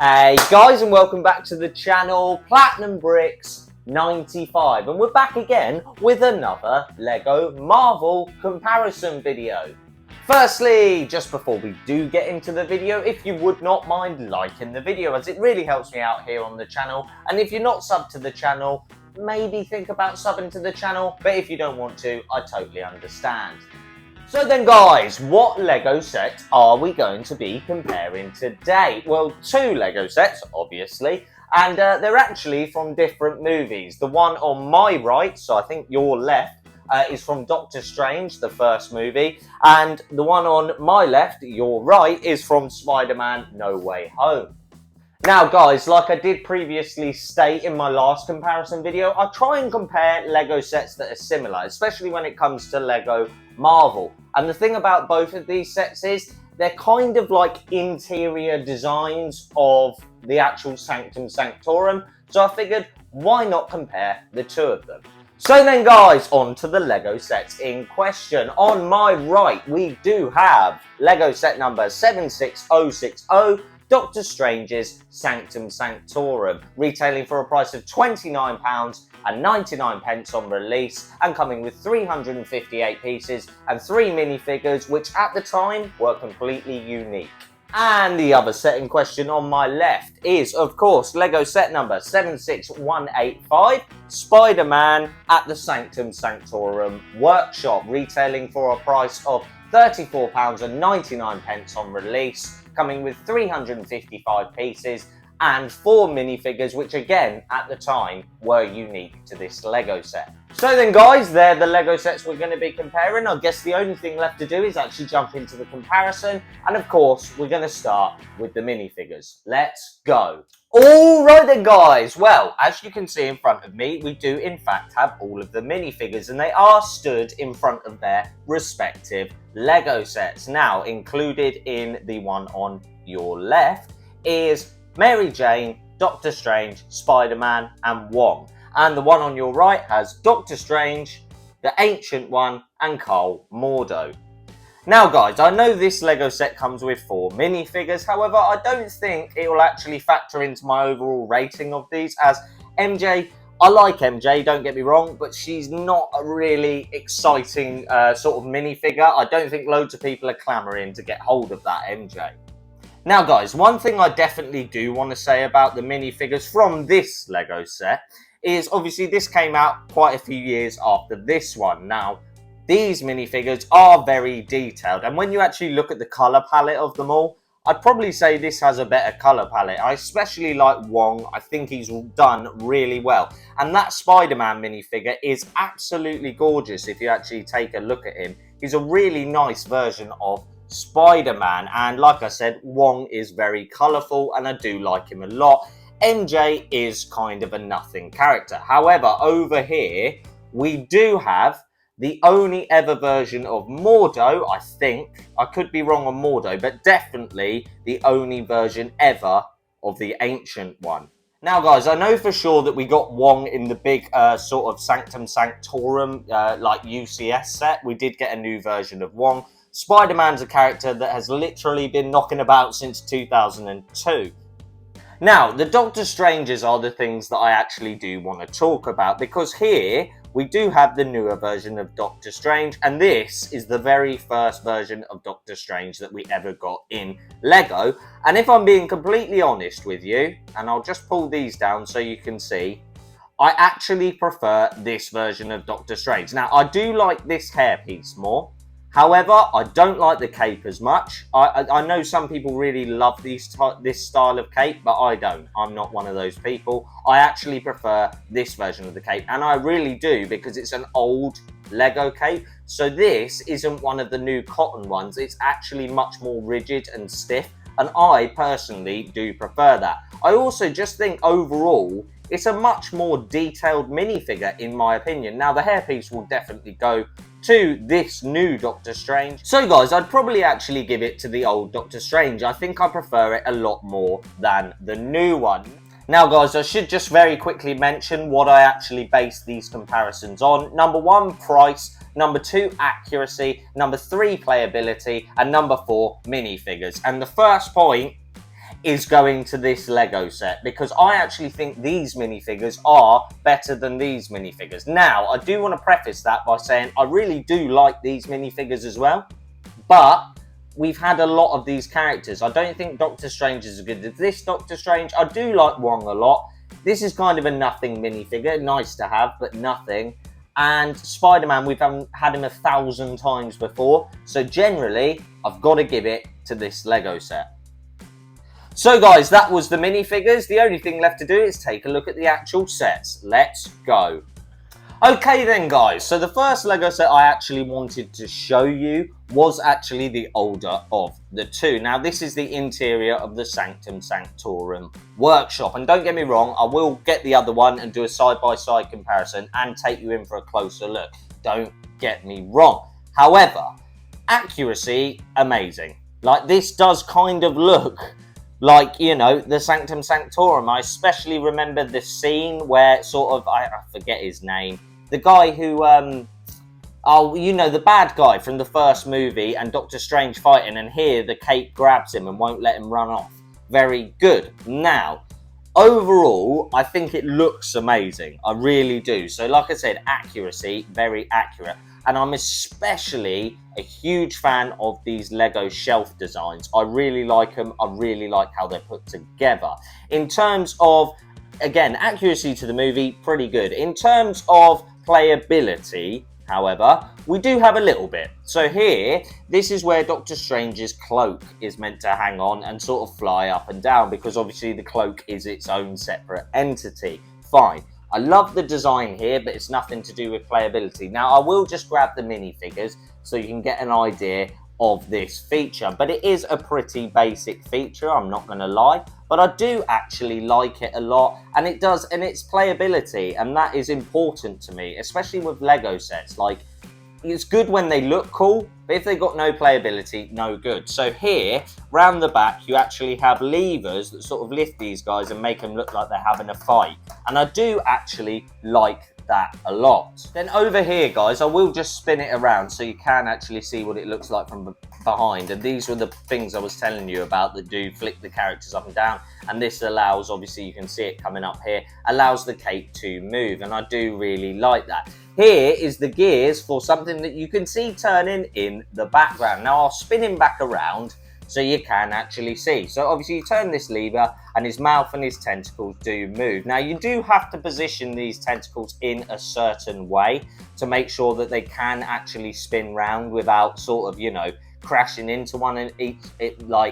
Hey guys, and welcome back to the channel Platinum Bricks 95, and we're back again with another Lego Marvel comparison video. Firstly, just before we do get into the video, if you would not mind liking the video, as it really helps me out here on the channel, and if you're not subbed to the channel, maybe think about subbing to the channel, but if you don't want to, I totally understand. So then guys, what Lego set are we going to be comparing today? Well, two Lego sets, obviously, and they're actually from different movies. The one on my right, so I think your left, is from Doctor Strange, the first movie, and the one on my left, your right, is from Spider-Man No Way Home. Now guys, like I did previously state in my last comparison video, I try and compare Lego sets that are similar, especially when it comes to Lego Marvel. And the thing about both of these sets is they're kind of like interior designs of the actual Sanctum Sanctorum, so I figured why not compare the two of them. So then guys, on to the Lego sets in question. On my right, we do have Lego set number 76060, Doctor Strange's Sanctum Sanctorum, retailing for a price of £29.99 on release and coming with 358 pieces and 3 minifigures, which at the time were completely unique. And the other set in question on my left is, of course, Lego set number 76185, Spider-Man at the Sanctum Sanctorum workshop, retailing for a price of £34.99 on release, coming with 355 pieces and 4 minifigures, which again, at the time, were unique to this Lego set. So then guys, they're the Lego sets we're going to be comparing. I guess the only thing left to do is actually jump into the comparison. And of course, we're going to start with the minifigures. Let's go. Alright then guys, well, as you can see in front of me, we do in fact have all of the minifigures, and they are stood in front of their respective Lego sets. Now, included in the one on your left is Mary Jane, Doctor Strange, Spider-Man and Wong. And the one on your right has Doctor Strange, the Ancient One and Carl Mordo. Now guys, I know this Lego set comes with 4 minifigures, however I don't think it will actually factor into my overall rating of these, as MJ, I like MJ, don't get me wrong, but she's not a really exciting sort of minifigure. I don't think loads of people are clamouring to get hold of that MJ. Now guys, one thing I definitely do want to say about the minifigures from this Lego set is obviously this came out quite a few years after this one. Now, these minifigures are very detailed, and when you actually look at the colour palette of them all, I'd probably say this has a better colour palette. I especially like Wong. I think he's done really well. And that Spider-Man minifigure is absolutely gorgeous if you actually take a look at him. He's a really nice version of Spider-Man, and like I said, Wong is very colourful and I do like him a lot. MJ is kind of a nothing character. However, over here, we do have the only ever version of Mordo, I think. I could be wrong on Mordo, but definitely the only version ever of the Ancient One. Now guys, I know for sure that we got Wong in the big sort of Sanctum Sanctorum like UCS set. We did get a new version of Wong. Spider-Man's a character that has literally been knocking about since 2002. Now, the Doctor Stranges are the things that I actually do want to talk about, because here we do have the newer version of Doctor Strange, and this is the very first version of Doctor Strange that we ever got in Lego. And if I'm being completely honest with you, and I'll just pull these down so you can see, I actually prefer this version of Doctor Strange. Now, I do like this hairpiece more. However, I don't like the cape as much. I know some people really love this style of cape, but I don't. I'm not one of those people. I actually prefer this version of the cape, and I really do, because it's an old Lego cape. So this isn't one of the new cotton ones. It's actually much more rigid and stiff, and I personally do prefer that. I also just think overall, it's a much more detailed minifigure in my opinion. Now, the hairpiece will definitely go to this new Doctor Strange. So guys, I'd probably actually give it to the old Doctor Strange. I think I prefer it a lot more than the new one. Now guys, I should just very quickly mention what I actually base these comparisons on. Number 1, price. Number 2, accuracy. Number 3, playability. And number 4, minifigures. And the first point is going to this Lego set, because I actually think these minifigures are better than these minifigures. Now, I do want to preface that by saying I really do like these minifigures as well, but we've had a lot of these characters. I don't think Doctor Strange is as good as this Doctor Strange. I do like Wong a lot. This is kind of a nothing minifigure, nice to have, but nothing. And Spider-Man, we've had him 1,000 times before, so generally, I've got to give it to this Lego set. So guys, that was the minifigures. The only thing left to do is take a look at the actual sets. Let's go. Okay then guys, so the first Lego set I actually wanted to show you was actually the older of the two. Now this is the interior of the Sanctum Sanctorum workshop, and don't get me wrong, I will get the other one and do a side-by-side comparison and take you in for a closer look. Don't get me wrong. However, accuracy, amazing. Like, this does kind of look like, you know, the Sanctum Sanctorum. I especially remember the scene where sort of, I forget his name, the guy who, oh, you know, the bad guy from the first movie and Doctor Strange fighting, and here the cape grabs him and won't let him run off. Very good. Now, overall, I think it looks amazing. I really do. So like I said, accuracy, very accurate. And I'm especially a huge fan of these Lego shelf designs. I really like them. I really like how they're put together. In terms of, again, accuracy to the movie, pretty good. In terms of playability, however, we do have a little bit. So here, this is where Doctor Strange's cloak is meant to hang on and sort of fly up and down, because obviously the cloak is its own separate entity. Fine. I love the design here, but it's nothing to do with playability. Now, I will just grab the minifigures so you can get an idea of this feature, but it is a pretty basic feature, I'm not going to lie, but I do actually like it a lot, and it does, and its playability, and that is important to me, especially with Lego sets. Like, it's good when they look cool, but if they got no playability, no good. So here, round the back, you actually have levers that sort of lift these guys and make them look like they're having a fight, and I do actually like that a lot. Then over here, guys, I will just spin it around so you can actually see what it looks like from behind, and these were the things I was telling you about that do flick the characters up and down, and this allows, obviously you can see it coming up here, allows the cape to move, and I do really like that. Here is the gears for something that you can see turning in the background. Now I'll spin him back around so you can actually see. So obviously you turn this lever and his mouth and his tentacles do move. Now you do have to position these tentacles in a certain way to make sure that they can actually spin round without sort of, you know, crashing into one and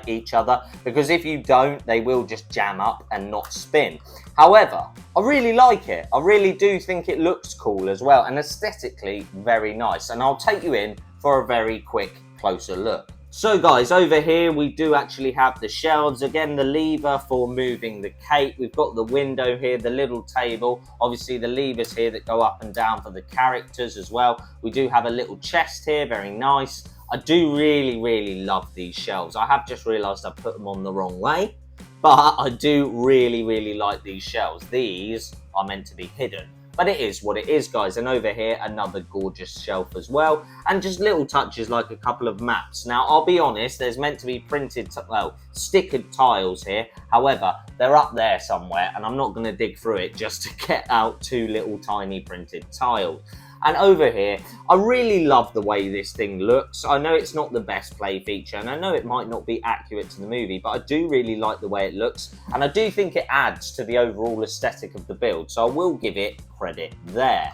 each other, because if you don't, they will just jam up and not spin. However, I really like it. I really do think it looks cool as well, and aesthetically very nice, and I'll take you in for a very quick closer look. So guys, over here we do actually have the shelves, again the lever for moving the cape, we've got the window here, the little table, obviously the levers here that go up and down for the characters as well. We do have a little chest here, very nice. I do really love these shelves. I have just realised I put them on the wrong way, but I do really like these shelves. These are meant to be hidden, but it is what it is, guys. And over here, another gorgeous shelf as well, and just little touches like a couple of maps. Now, I'll be honest, there's meant to be printed, well, stickered tiles here. However, they're up there somewhere, and I'm not going to dig through it just to get out two little tiny printed tiles. And over here, I really love the way this thing looks. I know it's not the best play feature, and I know it might not be accurate to the movie, but I do really like the way it looks, and I do think it adds to the overall aesthetic of the build, so I will give it credit there.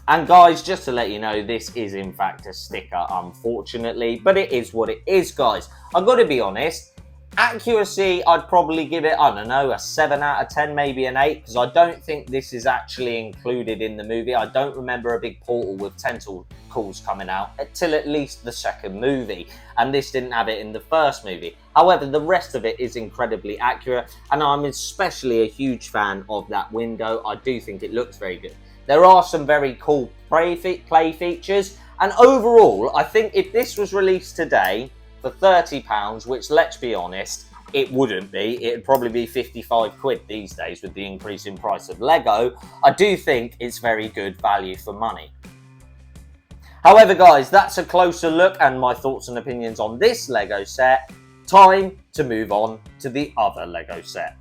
And guys, just to let you know, this is in fact a sticker, unfortunately, but it is what it is, guys. I've got to be honest, accuracy, I'd probably give it, I don't know, a 7 out of 10, maybe an 8, because I don't think this is actually included in the movie. I don't remember a big portal with tentacles coming out until at least the second movie, and this didn't have it in the first movie. However, the rest of it is incredibly accurate, and I'm especially a huge fan of that window. I do think it looks very good. There are some very cool play features, and overall, I think if this was released today, for £30, which, let's be honest, it wouldn't be. It'd probably be 55 quid these days with the increase in price of Lego. I do think it's very good value for money. However, guys, that's a closer look and my thoughts and opinions on this Lego set. Time to move on to the other Lego set.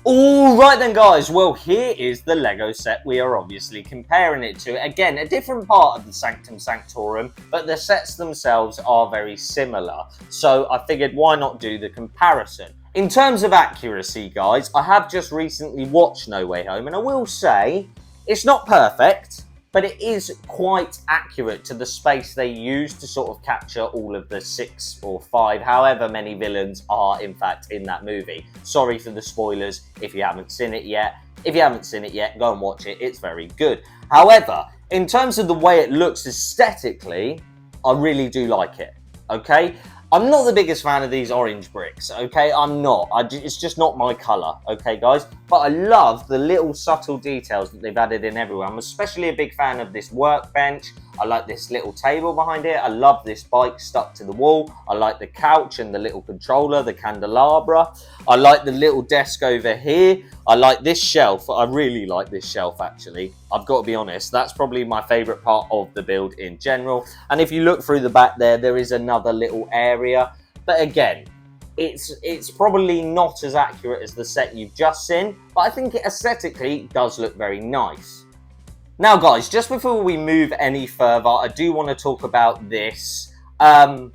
Alright then guys, well here is the Lego set we are obviously comparing it to. Again, a different part of the Sanctum Sanctorum, but the sets themselves are very similar. So I figured why not do the comparison. In terms of accuracy guys, I have just recently watched No Way Home and I will say, it's not perfect, but it is quite accurate to the space they use to sort of capture all of the 6 or 5, however many villains are in fact in that movie. Sorry for the spoilers if you haven't seen it yet. If you haven't seen it yet, go and watch it, it's very good. However, in terms of the way it looks aesthetically, I really do like it, okay? I'm not the biggest fan of these orange bricks, okay? I'm not. It's just not my colour, okay, guys? But I love the little subtle details that they've added in everywhere. I'm especially a big fan of this workbench. I like this little table behind it. I love this bike stuck to the wall. I like the couch and the little controller, the candelabra. I like the little desk over here. I like this shelf. I really like this shelf, actually. I've got to be honest. That's probably my favourite part of the build in general. And if you look through the back there is another little area. But again, it's probably not as accurate as the set you've just seen. But I think it aesthetically does look very nice. Now guys, just before we move any further, I do want to talk about this. I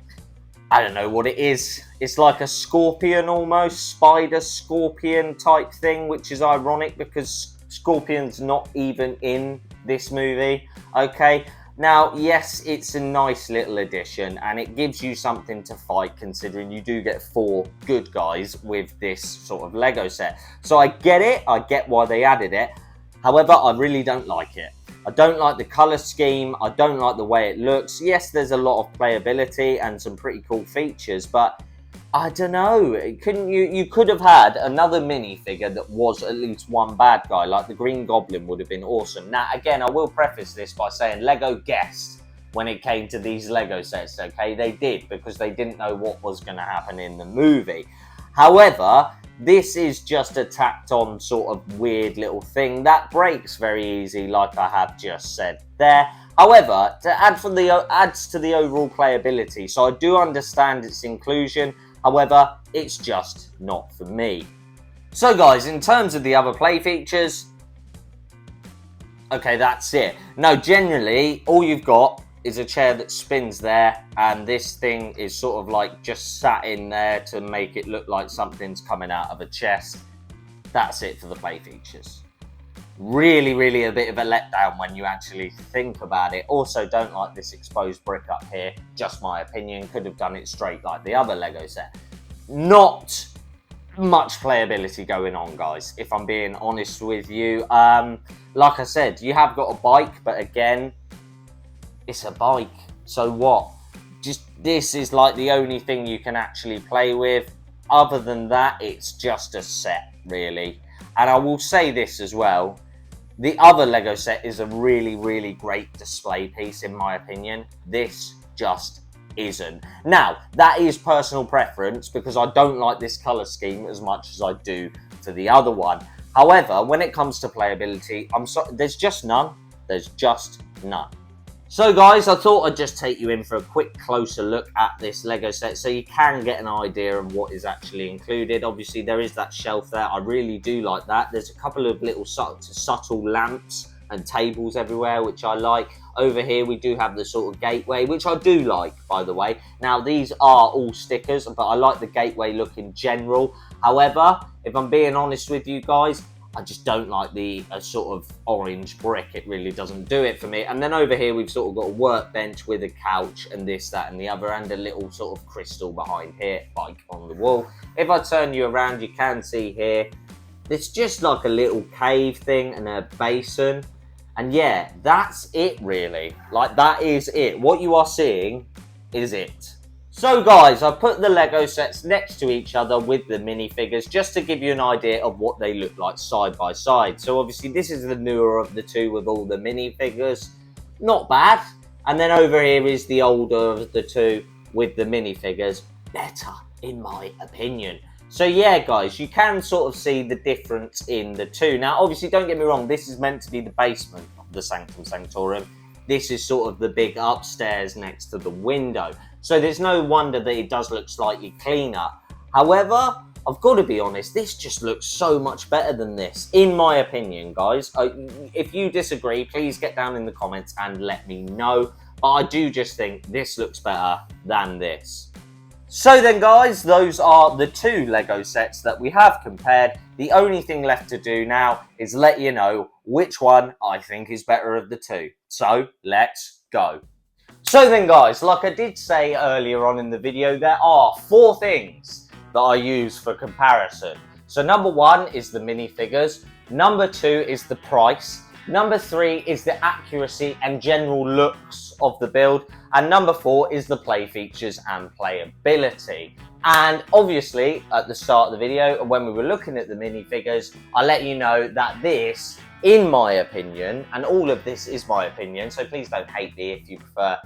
don't know what it is. It's like a scorpion almost, spider scorpion type thing, which is ironic because Scorpion's not even in this movie, okay? Now, yes, it's a nice little addition and it gives you something to fight considering you do get 4 good guys with this sort of Lego set. So I get it, I get why they added it. However, I really don't like it. I don't like the colour scheme, I don't like the way it looks. Yes, there's a lot of playability and some pretty cool features, but I don't know. You could have had another minifigure that was at least one bad guy, like the Green Goblin would have been awesome. Now, again, I will preface this by saying Lego guessed when it came to these Lego sets, okay? They did, because they didn't know what was going to happen in the movie. However, this is just a tacked on sort of weird little thing that breaks very easy, like I have just said there. However, adds to the overall playability, so I do understand its inclusion. However, it's just not for me. So guys, in terms of the other play features, okay, that's it. Now, generally, all you've got is a chair that spins there, and this thing is sort of like just sat in there to make it look like something's coming out of a chest. That's it for the play features. Really a bit of a letdown when you actually think about it. Also, don't like this exposed brick up here. Just my opinion. Could have done it straight like the other Lego set. Not much playability going on, guys, if I'm being honest with you. Like I said, you have got a bike, but again, it's a bike, so what? Just this is like the only thing you can actually play with. Other than that, it's just a set, really. And I will say this as well, the other Lego set is a really great display piece in my opinion. This just isn't. Now, that is personal preference because I don't like this colour scheme as much as I do for the other one. However, when it comes to playability, there's just none. There's just none. So guys, I thought I'd just take you in for a quick closer look at this Lego set so you can get an idea of what is actually included. Obviously, there is that shelf there. I really do like that. There's a couple of little subtle lamps and tables everywhere, which I like. Over here, we do have the sort of gateway, which I do like, by the way. Now, these are all stickers, but I like the gateway look in general. However, if I'm being honest with you guys, I just don't like the sort of orange brick. It really doesn't do it for me. And then over here, we've sort of got a workbench with a couch and this, that, and the other, and a little sort of crystal behind here, like on the wall. If I turn you around, you can see here, it's just like a little cave thing and a basin. And yeah, that's it really. Like, that is it. What you are seeing is it. So guys, I've put the Lego sets next to each other with the minifigures just to give you an idea of what they look like side by side. So obviously this is the newer of the two with all the minifigures. Not bad. And then over here is the older of the two with the minifigures. Better, in my opinion. So yeah, guys, you can sort of see the difference in the two. Now, obviously, don't get me wrong, this is meant to be the basement of the Sanctum Sanctorum. This is sort of the big upstairs next to the window. So there's no wonder that it does look slightly cleaner. However, I've got to be honest, this just looks so much better than this, in my opinion, guys. If you disagree, please get down in the comments and let me know. But I do just think this looks better than this. So then, guys, those are the two Lego sets that we have compared. The only thing left to do now is let you know which one I think is better of the two. So let's go. So then, guys, like I did say earlier on in the video, there are 4 things that I use for comparison. So number 1 is the minifigures, number 2 is the price, number 3 is the accuracy and general looks of the build, and number 4 is the play features and playability. And obviously at the start of the video, when we were looking at the minifigures, I let you know that this, in my opinion, and all of this is my opinion, so please don't hate me if you prefer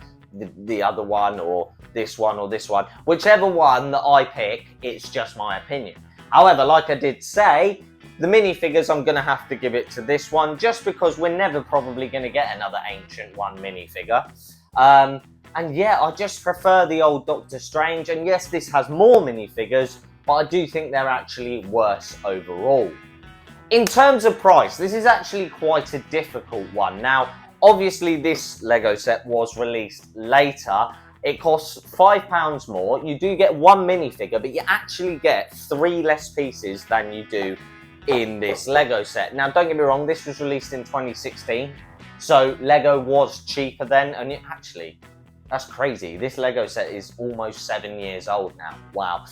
the other one or this one or this one. Whichever one that I pick, it's just my opinion. However, like I did say, the minifigures, I'm going to have to give it to this one, just because we're never probably going to get another Ancient One minifigure. And yeah, I just prefer the old Doctor Strange, and yes, this has more minifigures, but I do think they're actually worse overall. In terms of price, this is actually quite a difficult one. Now, obviously, this Lego set was released later. It costs £5 more. You do get one minifigure, but you actually get 3 less pieces than you do in this Lego set. Now, don't get me wrong, this was released in 2016, so Lego was cheaper then, and it actually, that's crazy. This Lego set is almost 7 years old now. Wow.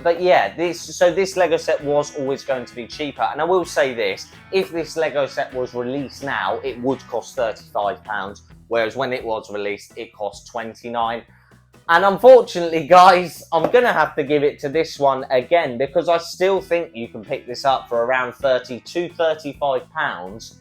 But yeah, this Lego set was always going to be cheaper. And I will say this, if this Lego set was released now, it would cost £35, whereas when it was released, it cost £29. And unfortunately, guys, I'm going to have to give it to this one again, because I still think you can pick this up for around £30 to £35.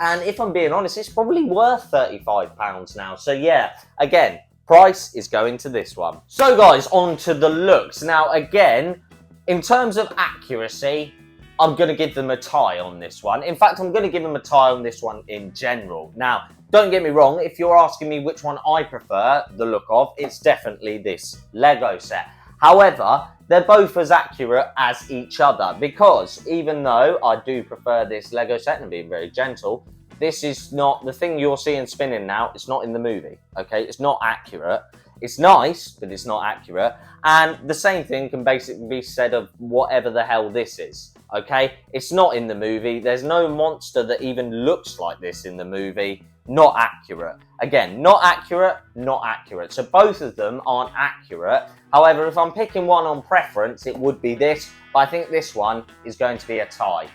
And if I'm being honest, it's probably worth £35 now. So yeah, again, price is going to this one. So guys, on to the looks. Now again, in terms of accuracy, I'm going to give them a tie on this one. In fact, I'm going to give them a tie on this one in general. Now, don't get me wrong, if you're asking me which one I prefer the look of, it's definitely this Lego set. However, they're both as accurate as each other, because even though I do prefer this Lego set, and being very gentle, this is not, the thing you're seeing spinning now, it's not in the movie, okay? It's not accurate. It's nice, but it's not accurate. And the same thing can basically be said of whatever the hell this is, okay? It's not in the movie. There's no monster that even looks like this in the movie. Not accurate. Again, not accurate, not accurate. So both of them aren't accurate. However, if I'm picking one on preference, it would be this. But I think this one is going to be a tie.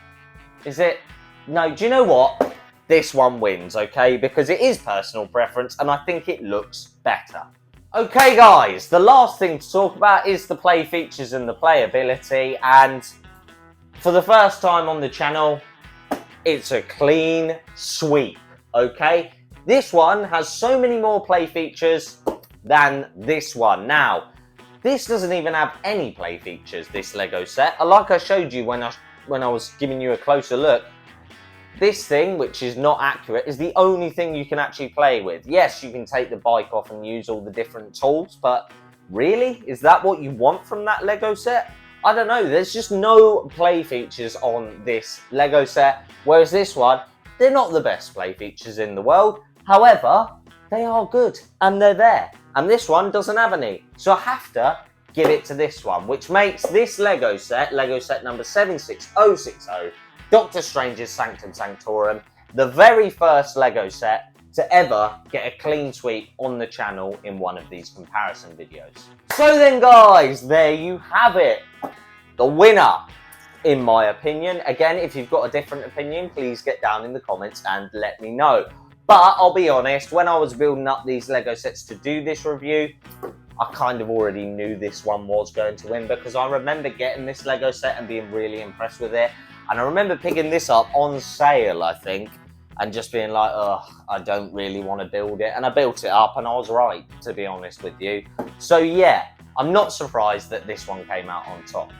Is it? No, do you know what? This one wins, okay? Because it is personal preference, and I think it looks better. Okay, guys, the last thing to talk about is the play features and the playability. And for the first time on the channel, it's a clean sweep, okay? This one has so many more play features than this one. Now, this doesn't even have any play features, this Lego set. Like I showed you when I was giving you a closer look, this thing, which is not accurate, is the only thing you can actually play with. Yes, you can take the bike off and use all the different tools, but really? Is that what you want from that Lego set? I don't know. There's just no play features on this Lego set, whereas this one, they're not the best play features in the world. However, they are good, and they're there. And this one doesn't have any. So I have to give it to this one, which makes this Lego set number 76060, Doctor Strange's Sanctum Sanctorum, the very first Lego set to ever get a clean sweep on the channel in one of these comparison videos. So then, guys, there you have it. The winner, in my opinion. Again, if you've got a different opinion, please get down in the comments and let me know. But I'll be honest, when I was building up these Lego sets to do this review, I kind of already knew this one was going to win, because I remember getting this Lego set and being really impressed with it. And I remember picking this up on sale, I think, and just being like, ugh, I don't really want to build it. And I built it up, and I was right, to be honest with you. So yeah, I'm not surprised that this one came out on top.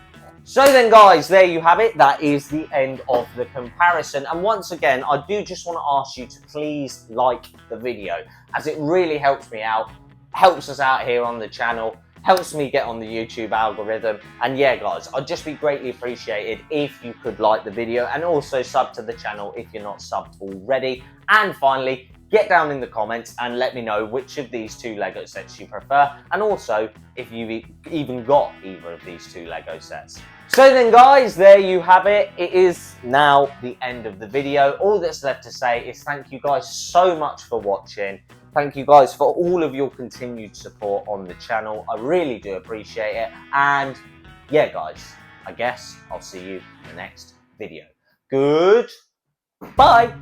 So then, guys, there you have it. That is the end of the comparison. And once again, I do just want to ask you to please like the video, as it really helps me out, helps us out here on the channel, helps me get on the YouTube algorithm. And yeah, guys, I'd just be greatly appreciated if you could like the video and also sub to the channel if you're not subbed already. And finally, get down in the comments and let me know which of these two Lego sets you prefer, and also if you've even got either of these two Lego sets. So then guys, there you have it. It is now the end of the video. All that's left to say is thank you guys so much for watching. Thank you guys for all of your continued support on the channel. I really do appreciate it. And yeah guys, I guess I'll see you in the next video. Goodbye.